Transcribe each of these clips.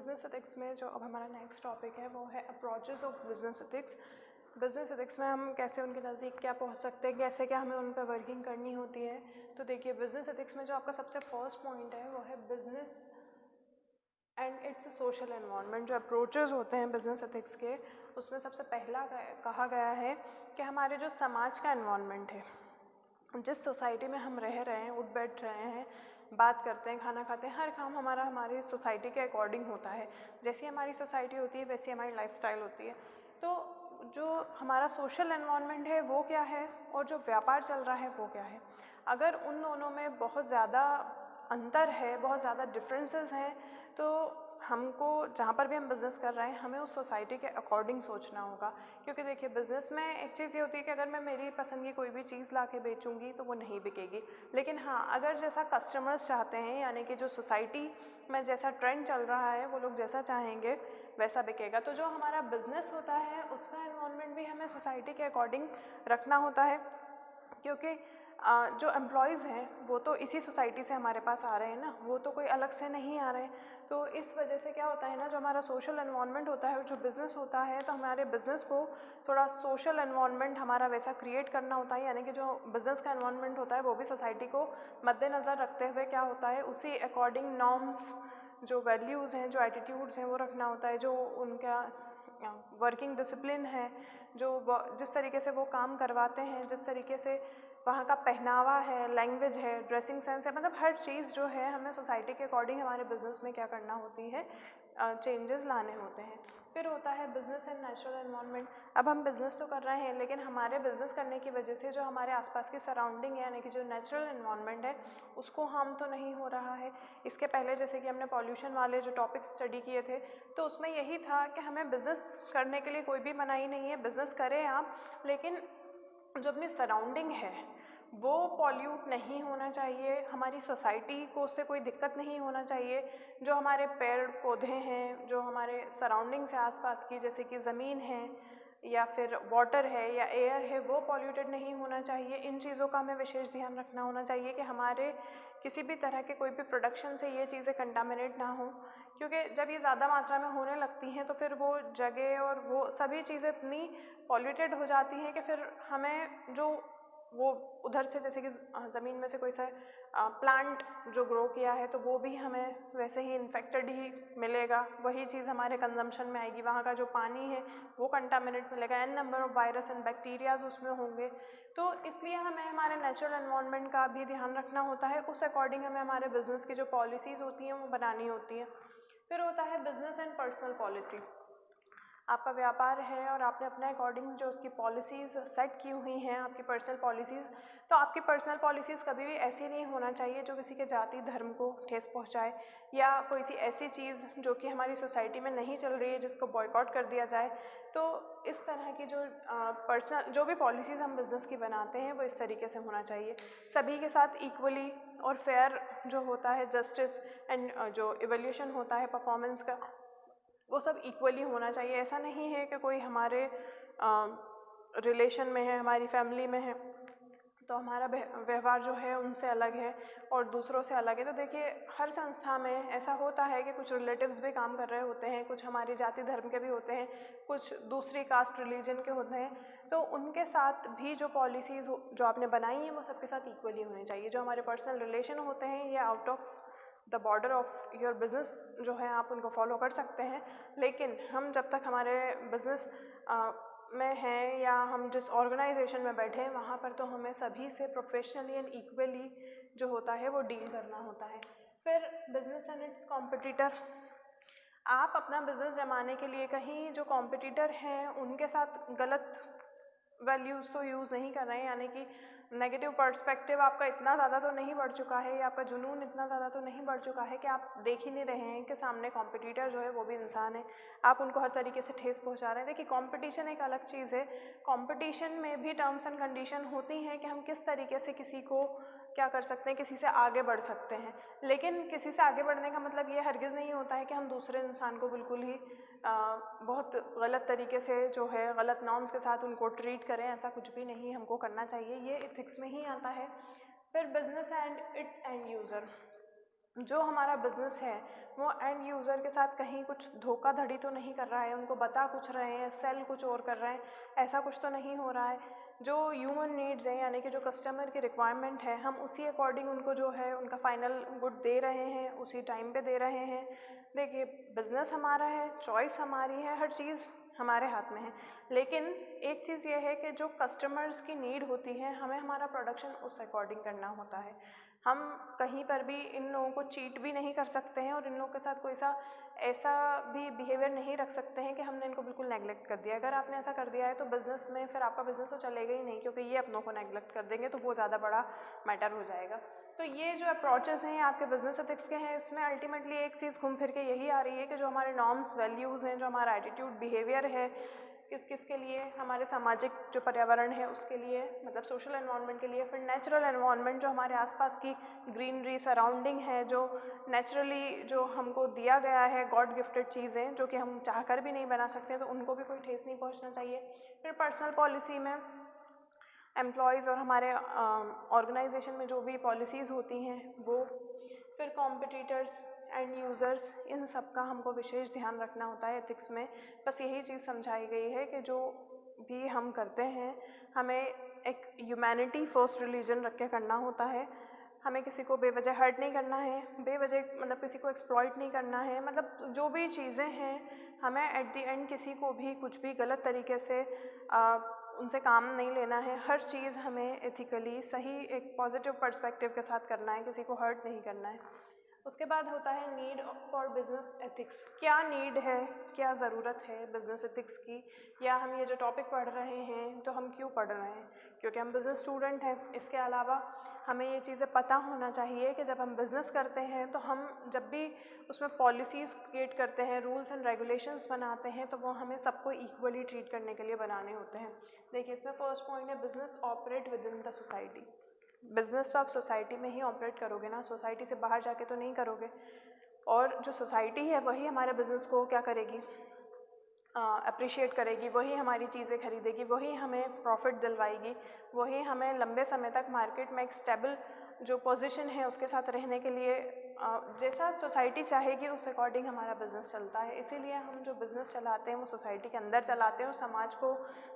Business ethics में जो अब हमारा नेक्स्ट टॉपिक है वो है approaches of business ethics. Business ethics में हम कैसे उनके नज़दीक क्या पहुंच सकते हैं, कैसे क्या हमें उन पर वर्किंग करनी होती है। तो देखिए, बिज़नेस एथिक्स में जो आपका सबसे फर्स्ट पॉइंट है वो है business and it's social environment. जो अप्रोचेस होते हैं बिज़नेस एथिक्स के, उसमें सबसे पहला कहा गया है कि हमारे जो समाज का एनवायरनमेंट है, जिस सोसाइटी में हम रह रहे हैं, उठ बैठ रहे हैं, बात करते हैं, खाना खाते हैं, हर काम हमारा हमारी सोसाइटी के अकॉर्डिंग होता है। जैसी हमारी सोसाइटी होती है वैसी हमारी लाइफस्टाइल होती है। तो जो हमारा सोशल एनवायरनमेंट है वो क्या है और जो व्यापार चल रहा है वो क्या है। अगर उन दोनों में बहुत ज़्यादा अंतर है, बहुत ज़्यादा डिफरेंसेस हैं, तो हमको जहाँ पर भी हम बिज़नेस कर रहे हैं हमें उस सोसाइटी के अकॉर्डिंग सोचना होगा। क्योंकि देखिए, बिज़नेस में एक चीज़ ये होती है कि अगर मैं मेरी पसंद की कोई भी चीज़ ला के बेचूँगी तो वो नहीं बिकेगी। लेकिन हाँ, अगर जैसा कस्टमर्स चाहते हैं, यानी कि जो सोसाइटी में जैसा ट्रेंड चल रहा है वो लोग जैसा चाहेंगे वैसा बिकेगा। तो जो हमारा बिज़नेस होता है उसका एनवायरनमेंट भी हमें सोसाइटी के अकॉर्डिंग रखना होता है। क्योंकि जो एम्प्लॉयज़ हैं वो तो इसी सोसाइटी से हमारे पास आ रहे हैं ना, वो तो कोई अलग से नहीं आ रहे हैं। तो इस वजह से क्या होता है ना, जो हमारा सोशल एनवायरनमेंट होता है, जो बिज़नेस होता है, तो हमारे बिज़नेस को थोड़ा सोशल एनवायरनमेंट हमारा वैसा क्रिएट करना होता है। यानी कि जो बिज़नेस का एनवायरनमेंट होता है वो भी सोसाइटी को मद्देनज़र रखते हुए क्या होता है, उसी अकॉर्डिंग नॉर्म्स, जो वैल्यूज़ हैं, जो एटीट्यूड्स हैं वो रखना होता है। जो उनका वर्किंग डिसिप्लिन है, जो जिस तरीके से वो काम करवाते हैं, जिस तरीके से वहाँ का पहनावा है, लैंग्वेज है, ड्रेसिंग सेंस है, मतलब हर चीज़ जो है हमें सोसाइटी के अकॉर्डिंग हमारे बिज़नेस में क्या करना होती है, चेंजेस लाने होते हैं। फिर होता है बिज़नेस एंड नेचुरल एनवायरनमेंट। अब हम बिज़नेस तो कर रहे हैं लेकिन हमारे बिज़नेस करने की वजह से जो हमारे आसपास की सराउंडिंग है, यानी कि जो नेचुरल एनवायरनमेंट है, उसको हार्म तो नहीं हो रहा है। इसके पहले जैसे कि हमने पॉल्यूशन वाले जो टॉपिक्स स्टडी किए थे, तो उसमें यही था कि हमें बिज़नेस करने के लिए कोई भी मनाही नहीं है, बिज़नेस करें आप, लेकिन जो अपनी सराउंडिंग है वो पॉल्यूट नहीं होना चाहिए, हमारी सोसाइटी को उससे कोई दिक्कत नहीं होना चाहिए। जो हमारे पेड़ पौधे हैं, जो हमारे सराउंडिंग्स है आसपास की, जैसे कि ज़मीन है या फिर वाटर है या एयर है, वो पॉल्यूटेड नहीं होना चाहिए। इन चीज़ों का हमें विशेष ध्यान रखना होना चाहिए कि हमारे किसी भी तरह के कोई भी प्रोडक्शन से ये चीज़ें कंटामिनेट ना हो। क्योंकि जब ये ज़्यादा मात्रा में होने लगती हैं तो फिर वो जगह और वो सभी चीज़ें इतनी पॉल्यूटेड हो जाती हैं कि फिर हमें जो वो उधर से जैसे कि ज़मीन में से कोई सा प्लांट जो ग्रो किया है तो वो भी हमें वैसे ही इन्फेक्टेड ही मिलेगा, वही चीज़ हमारे कंजम्पशन में आएगी। वहाँ का जो पानी है वो कंटामिनेट मिलेगा, an number of virus and bacterias उसमें होंगे। तो इसलिए हमें हमारे नेचुरल एनवायरनमेंट का भी ध्यान रखना होता है। उस अकॉर्डिंग हमें हमारे बिज़नेस की जो पॉलिसीज़ होती हैं वो बनानी होती हैं। फिर होता है बिज़नेस एंड पर्सनल पॉलिसी। आपका व्यापार है और आपने अपने अकॉर्डिंग जो उसकी पॉलिसीज़ सेट की हुई हैं, आपकी पर्सनल पॉलिसीज़, तो आपकी पर्सनल पॉलिसीज़ कभी भी ऐसी नहीं होना चाहिए जो किसी के जाति धर्म को ठेस पहुंचाए, या कोई सी ऐसी चीज़ जो कि हमारी सोसाइटी में नहीं चल रही है जिसको बॉयकॉट कर दिया जाए। तो इस तरह की जो पर्सनल जो भी पॉलिसीज़ हम बिज़नेस की बनाते हैं वो इस तरीके से होना चाहिए। सभी के साथ इक्वली और फेयर जो होता है, जस्टिस एंड जो इवैल्यूएशन होता है परफॉर्मेंस का, वो सब इक्वली होना चाहिए। ऐसा नहीं है कि कोई हमारे रिलेशन में है, हमारी फैमिली में है, तो हमारा व्यवहार जो है उनसे अलग है और दूसरों से अलग है। तो देखिए, हर संस्था में ऐसा होता है कि कुछ रिलेटिव्स भी काम कर रहे होते हैं, कुछ हमारी जाति धर्म के भी होते हैं, कुछ दूसरी कास्ट रिलीजन के होते हैं। तो उनके साथ भी जो पॉलिसीज़ जो आपने बनाई हैं वो सबके साथ इक्वली होनी चाहिए। जो हमारे पर्सनल रिलेशन होते हैं या out of the border of your business जो है आप उनको फॉलो कर सकते हैं, लेकिन हम जब तक हमारे बिज़नेस में हैं या हम जिस ऑर्गेनाइजेशन में बैठे हैं वहाँ पर तो हमें सभी से प्रोफेशनली एंड इक्वली जो होता है वो डील करना होता है। फिर बिज़नेस एंड इट्स कॉम्पिटिटर। आप अपना बिज़नेस जमाने के लिए कहीं जो कॉम्पिटिटर हैं उनके साथ गलत वैल्यूज़ तो यूज़ नहीं कर रहे हैं, यानी कि नेगेटिव पर्सपेक्टिव आपका इतना ज़्यादा तो नहीं बढ़ चुका है या आपका जुनून इतना ज़्यादा तो नहीं बढ़ चुका है कि आप देख ही नहीं रहे हैं कि सामने कॉम्पिटिटर जो है वो भी इंसान है, आप उनको हर तरीके से ठेस पहुंचा रहे हैं। देखिए, कंपटीशन एक अलग चीज़ है। कंपटीशन में भी टर्म्स एंड कंडीशन होती हैं कि हम किस तरीके से किसी को क्या कर सकते हैं, किसी से आगे बढ़ सकते हैं। लेकिन किसी से आगे बढ़ने का मतलब ये हरगिज़ नहीं होता है कि हम दूसरे इंसान को बिल्कुल ही बहुत गलत तरीके से जो है गलत नॉर्म्स के साथ उनको ट्रीट करें। ऐसा कुछ भी नहीं हमको करना चाहिए, ये एथिक्स में ही आता है। फिर business and it's end user. जो हमारा बिज़नेस है वो एंड यूज़र के साथ कहीं कुछ धोखाधड़ी तो नहीं कर रहा है, उनको बता कुछ रहे हैं, सेल कुछ और कर रहे हैं, ऐसा कुछ तो नहीं हो रहा है। जो ह्यूमन नीड्स हैं यानी कि जो कस्टमर की रिक्वायरमेंट है, हम उसी अकॉर्डिंग उनको जो है उनका फाइनल गुड दे रहे हैं, उसी टाइम पे दे रहे हैं। देखिए, बिज़नेस हमारा है, चॉइस हमारी है, हर चीज़ हमारे हाथ में है, लेकिन एक चीज़ ये है कि जो कस्टमर्स की नीड होती है हमें हमारा प्रोडक्शन उस अकॉर्डिंग करना होता है। हम कहीं पर भी इन लोगों को चीट भी नहीं कर सकते हैं और इन लोगों के साथ कोई सा ऐसा भी बिहेवियर नहीं रख सकते हैं कि हमने इनको बिल्कुल नेगलेक्ट कर दिया। अगर आपने ऐसा कर दिया है तो बिज़नेस में फिर आपका बिज़नेस तो चलेगा ही नहीं, क्योंकि ये अपनों को नेगलेक्ट कर देंगे तो वो ज़्यादा बड़ा मैटर हो जाएगा। तो ये जो अप्रोचेज़ हैं आपके बिज़नेस एथिक्स के हैं, इसमें अल्टीमेटली एक चीज़ घूम फिर के यही आ रही है कि जो हमारे नॉर्म्स, वैल्यूज़ हैं, जो हमारा एटीट्यूड, बिहेवियर है, किस किस के लिए, हमारे सामाजिक जो पर्यावरण है उसके लिए, मतलब सोशल एनवायरनमेंट के लिए, फिर नेचुरल एनवायरनमेंट जो हमारे आसपास की ग्रीनरी सराउंडिंग है, जो नेचुरली जो हमको दिया गया है, गॉड गिफ्टेड चीज़ें जो कि हम चाह कर भी नहीं बना सकते, तो उनको भी कोई ठेस नहीं पहुंचना चाहिए। फिर पर्सनल पॉलिसी में एम्प्लॉयज़ और हमारे ऑर्गेनाइजेशन में जो भी पॉलिसीज़ होती हैं वो, फिर कॉम्पिटिटर्स एंड यूज़र्स, इन सब का हमको विशेष ध्यान रखना होता है एथिक्स में। बस यही चीज़ समझाई गई है कि जो भी हम करते हैं हमें एक ह्यूमैनिटी फर्स्ट रिलीजन रख के करना होता है। हमें किसी को बेवजह हर्ट नहीं करना है, बेवजह मतलब किसी को एक्सप्लॉइट नहीं करना है, मतलब जो भी चीज़ें हैं हमें एट द एंड किसी को भी कुछ भी गलत तरीके से उनसे काम नहीं लेना है। हर चीज़ हमें एथिकली सही एक पॉजिटिव पर्सपेक्टिव के साथ करना है, किसी को हर्ट नहीं करना है। उसके बाद होता है नीड फॉर बिजनेस एथिक्स। क्या नीड है, क्या ज़रूरत है बिजनेस एथिक्स की, या हम ये जो टॉपिक पढ़ रहे हैं तो हम क्यों पढ़ रहे हैं, क्योंकि हम बिज़नेस स्टूडेंट हैं। इसके अलावा हमें ये चीज़ें पता होना चाहिए कि जब हम बिज़नेस करते हैं तो हम जब भी उसमें पॉलिसीज़ क्रिएट करते हैं, रूल्स एंड रेगुलेशंस बनाते हैं, तो वो हमें सबको इक्वली ट्रीट करने के लिए बनाने होते हैं। देखिए, इसमें फर्स्ट पॉइंट है business operate with in the society. Business तो आप सोसाइटी में ही ऑपरेट करोगे ना, सोसाइटी से बाहर जाके तो नहीं करोगे। और जो सोसाइटी है वही हमारे बिज़नेस को क्या करेगी, अप्रिशिएट करेगी, वही हमारी चीज़ें खरीदेगी, वही हमें प्रॉफिट दिलवाएगी, वही हमें लंबे समय तक मार्केट में एक स्टेबल जो पोजीशन है उसके साथ रहने के लिए जैसा सोसाइटी चाहेगी उस अकॉर्डिंग हमारा बिज़नेस चलता है। इसीलिए हम जो बिज़नेस चलाते हैं वो सोसाइटी के अंदर चलाते हैं और समाज को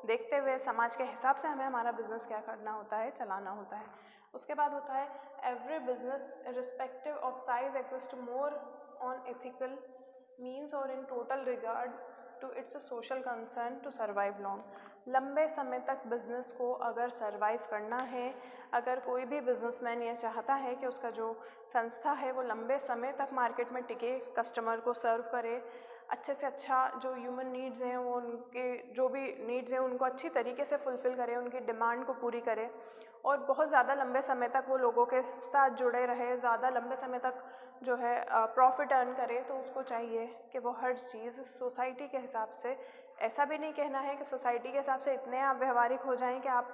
देखते हुए, समाज के हिसाब से हमें हमारा बिज़नेस क्या करना होता है, चलाना होता है। उसके बाद होता है every business respective of size exist more on ethical means और in total regard to its social concern to survive long. लंबे समय तक बिज़नेस को अगर सर्वाइव करना है, अगर कोई भी बिजनेसमैन ये चाहता है कि उसका जो संस्था है वो लंबे समय तक मार्केट में टिके, कस्टमर को सर्व करे, अच्छे से अच्छा जो ह्यूमन नीड्स हैं वो उनके जो भी नीड्स हैं उनको अच्छी तरीके से फुलफ़िल करे, उनकी डिमांड को पूरी करे और बहुत ज़्यादा लंबे समय तक वो लोगों के साथ जुड़े रहे, ज़्यादा लंबे समय तक जो है प्रॉफिट अर्न करे, तो उसको चाहिए कि वो हर चीज़ सोसाइटी के हिसाब से, ऐसा भी नहीं कहना है कि सोसाइटी के हिसाब से इतने आप व्यवहारिक हो जाएं कि आप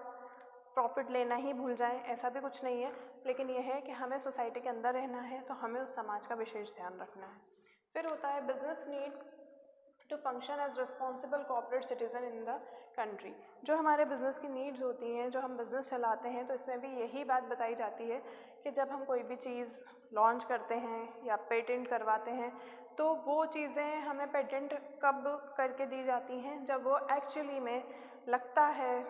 प्रॉफिट लेना ही भूल जाएं, ऐसा भी कुछ नहीं है। लेकिन यह है कि हमें सोसाइटी के अंदर रहना है तो हमें उस समाज का विशेष ध्यान रखना है। फिर होता है business need to function as responsible corporate citizen in the country. जो हमारे बिज़नेस की नीड्स होती हैं, जो हम बिज़नेस चलाते हैं, तो इसमें भी यही बात बताई जाती है कि जब हम कोई भी चीज़ लॉन्च करते हैं या पेटेंट करवाते हैं तो वो चीज़ें हमें पेटेंट कब करके दी जाती हैं, जब वो एक्चुअली में लगता है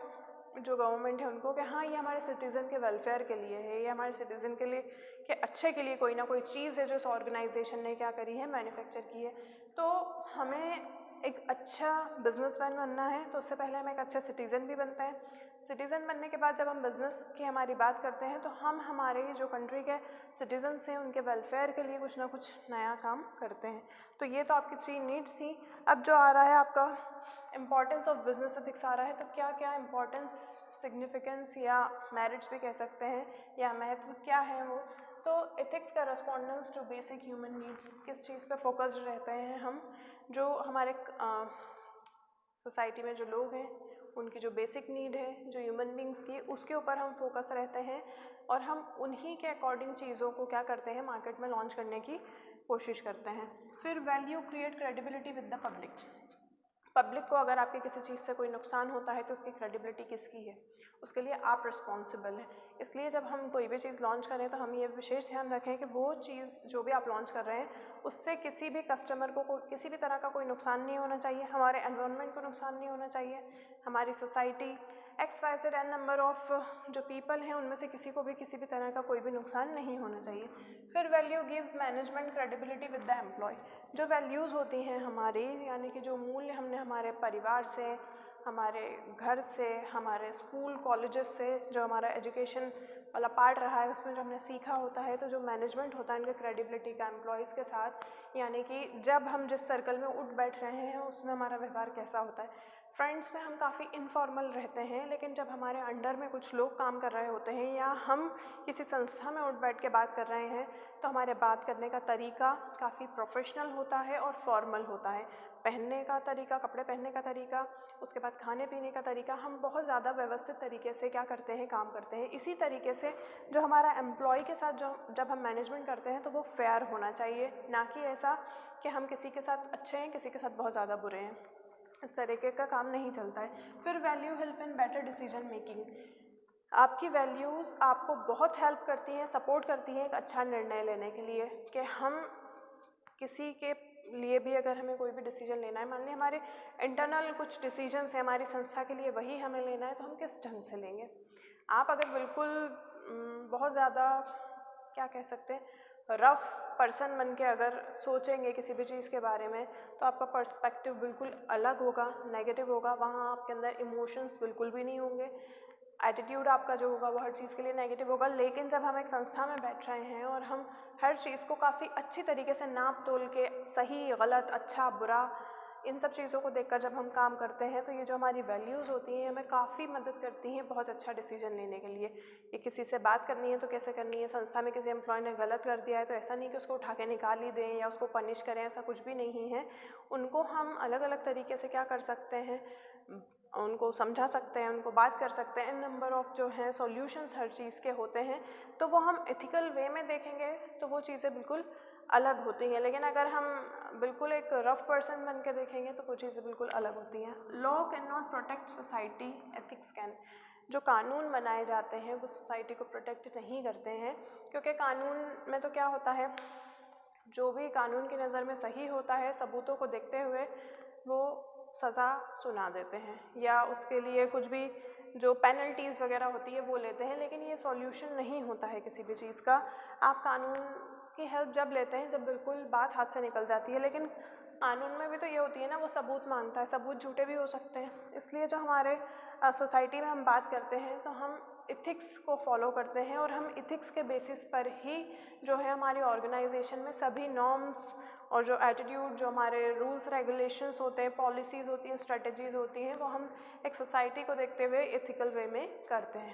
जो गवर्नमेंट है उनको कि हाँ ये हमारे सिटीज़न के वेलफेयर के लिए है, ये हमारे सिटीज़न के लिए के अच्छे के लिए कोई ना कोई चीज़ है जो इस ऑर्गेनाइजेशन ने क्या करी है, मैन्युफैक्चर की है। तो हमें एक अच्छा बिजनेसमैन बनना है तो उससे पहले हम एक अच्छा सिटीज़न भी बनते हैं। सिटीज़न बनने के बाद जब हम बिज़नेस की हमारी बात करते हैं तो हम हमारे जो कंट्री के सिटीजन्स हैं उनके वेलफेयर के लिए कुछ ना कुछ नया काम करते हैं। तो ये तो आपकी 3 नीड्स थी। अब जो आ रहा है आपका इम्पॉर्टेंस ऑफ बिजनेस एथिक्स आ रहा है, तो क्या क्या इम्पॉर्टेंस, सिग्निफिकेंस या मेरिट्स भी कह सकते हैं या महत्व क्या है वो। तो एथिक्स का रेस्पॉन्डेंस टू बेसिक ह्यूमन नीड, किस चीज़ पे फोकस्ड रहते हैं हम, जो हमारे सोसाइटी में जो लोग हैं उनकी जो बेसिक नीड है जो ह्यूमन बींग्स की, उसके ऊपर हम फोकस रहते हैं और हम उन्हीं के अकॉर्डिंग चीज़ों को क्या करते हैं, मार्केट में लॉन्च करने की कोशिश करते हैं। फिर value create credibility with the public. Public को अगर आपकी किसी चीज़ से कोई नुकसान होता है तो उसकी क्रेडिबिलिटी किसकी है, उसके लिए आप रिस्पॉन्सिबल हैं। इसलिए जब हम कोई भी चीज़ लॉन्च करें तो हम ये विशेष ध्यान रखें कि वो चीज़ जो भी आप लॉन्च कर रहे हैं उससे किसी भी कस्टमर को किसी भी तरह का कोई नुकसान नहीं होना चाहिए, हमारे एनवायरनमेंट को नुकसान नहीं होना चाहिए, हमारी society XYZ an number of जो पीपल हैं उनमें से किसी को भी किसी भी तरह का कोई भी नुकसान नहीं होना चाहिए। फिर value gives management credibility with the employee. जो वैल्यूज़ होती हैं हमारी, यानी कि जो मूल्य हमने हमारे परिवार से, हमारे घर से, हमारे स्कूल कॉलेजेस से, जो हमारा एजुकेशन वाला पार्ट रहा है उसमें जो हमने सीखा होता है, तो जो मैनेजमेंट होता है इनके क्रेडिबिलिटी का एम्प्लॉयज़ के साथ, यानी कि जब हम जिस सर्कल में उठ बैठ रहे हैं उसमें हमारा व्यवहार कैसा होता है। फ्रेंड्स में हम काफ़ी इनफॉर्मल रहते हैं, लेकिन जब हमारे अंडर में कुछ लोग काम कर रहे होते हैं या हम किसी संस्था में उठ बैठ के बात कर रहे हैं तो हमारे बात करने का तरीका काफ़ी प्रोफेशनल होता है और फॉर्मल होता है। पहनने का तरीका, कपड़े पहनने का तरीका, उसके बाद खाने पीने का तरीका, हम बहुत ज़्यादा व्यवस्थित तरीके से क्या करते हैं, काम करते हैं। इसी तरीके से जो हमारा एम्प्लॉय के साथ जब हम मैनेजमेंट करते हैं तो वो फेयर होना चाहिए, ना कि ऐसा कि हम किसी के साथ अच्छे हैं किसी के साथ बहुत ज़्यादा बुरे हैं। इस तरीके का काम नहीं चलता है। फिर value help in better decision making. आपकी वैल्यूज़ आपको बहुत हेल्प करती हैं, सपोर्ट करती हैं एक अच्छा निर्णय लेने के लिए, कि हम किसी के लिए भी अगर हमें कोई भी डिसीजन लेना है, मान लीजिए हमारे इंटरनल कुछ डिसीजंस है हमारी संस्था के लिए, वही हमें लेना है, तो हम किस ढंग से लेंगे। आप अगर बिल्कुल बहुत ज़्यादा क्या कह सकते हैं रफ पर्सन बन के अगर सोचेंगे किसी भी चीज़ के बारे में तो आपका पर्सपेक्टिव बिल्कुल अलग होगा, नेगेटिव होगा, वहाँ आपके अंदर इमोशंस बिल्कुल भी नहीं होंगे, एटीट्यूड आपका जो होगा वो हर चीज़ के लिए नेगेटिव होगा। लेकिन जब हम एक संस्था में बैठ रहे हैं और हम हर चीज़ को काफ़ी अच्छी तरीके से नाप तोल के, सही गलत अच्छा बुरा इन सब चीज़ों को देखकर जब हम काम करते हैं तो ये जो हमारी वैल्यूज़ होती हैं हमें काफ़ी मदद करती हैं बहुत अच्छा डिसीजन लेने के लिए। कि किसी से बात करनी है तो कैसे करनी है, संस्था में किसी एम्प्लॉय ने गलत कर दिया है तो ऐसा नहीं कि उसको उठा के निकाल ही दें या उसको पनिश करें, ऐसा कुछ भी नहीं है। उनको हम अलग अलग तरीके से क्या कर सकते हैं, उनको समझा सकते हैं, उनको बात कर सकते हैं। इन नंबर ऑफ जो हैं सॉल्यूशंस हर चीज़ के होते हैं, तो वो हम एथिकल वे में देखेंगे तो वो चीज़ें बिल्कुल अलग होती हैं। लेकिन अगर हम बिल्कुल एक रफ पर्सन बन के देखेंगे तो वो चीज़ें बिल्कुल अलग होती हैं। Law can not protect society, ethics can. जो कानून बनाए जाते हैं वो सोसाइटी को प्रोटेक्ट नहीं करते हैं, क्योंकि कानून में तो क्या होता है, जो भी कानून की नज़र में सही होता है सबूतों को देखते हुए वो सज़ा सुना देते हैं या उसके लिए कुछ भी जो पेनल्टीज़ वगैरह होती है वो लेते हैं। लेकिन ये सॉल्यूशन नहीं होता है किसी भी चीज़ का। आप कानून की हेल्प जब लेते हैं जब बिल्कुल बात हाथ से निकल जाती है, लेकिन कानून में भी तो ये होती है ना, वो सबूत मांगता है, सबूत झूठे भी हो सकते हैं। इसलिए जो हमारे सोसाइटी में हम बात करते हैं तो हम इथिक्स को फॉलो करते हैं और हम इथिक्स के बेसिस पर ही जो है हमारी ऑर्गेनाइजेशन में सभी नॉर्म्स और जो एटीट्यूड, जो हमारे रूल्स रेगुलेशंस होते हैं, पॉलिसीज़ होती हैं, स्ट्रेटजीज़ होती हैं, वो हम एक सोसाइटी को देखते हुए एथिकल वे में करते हैं।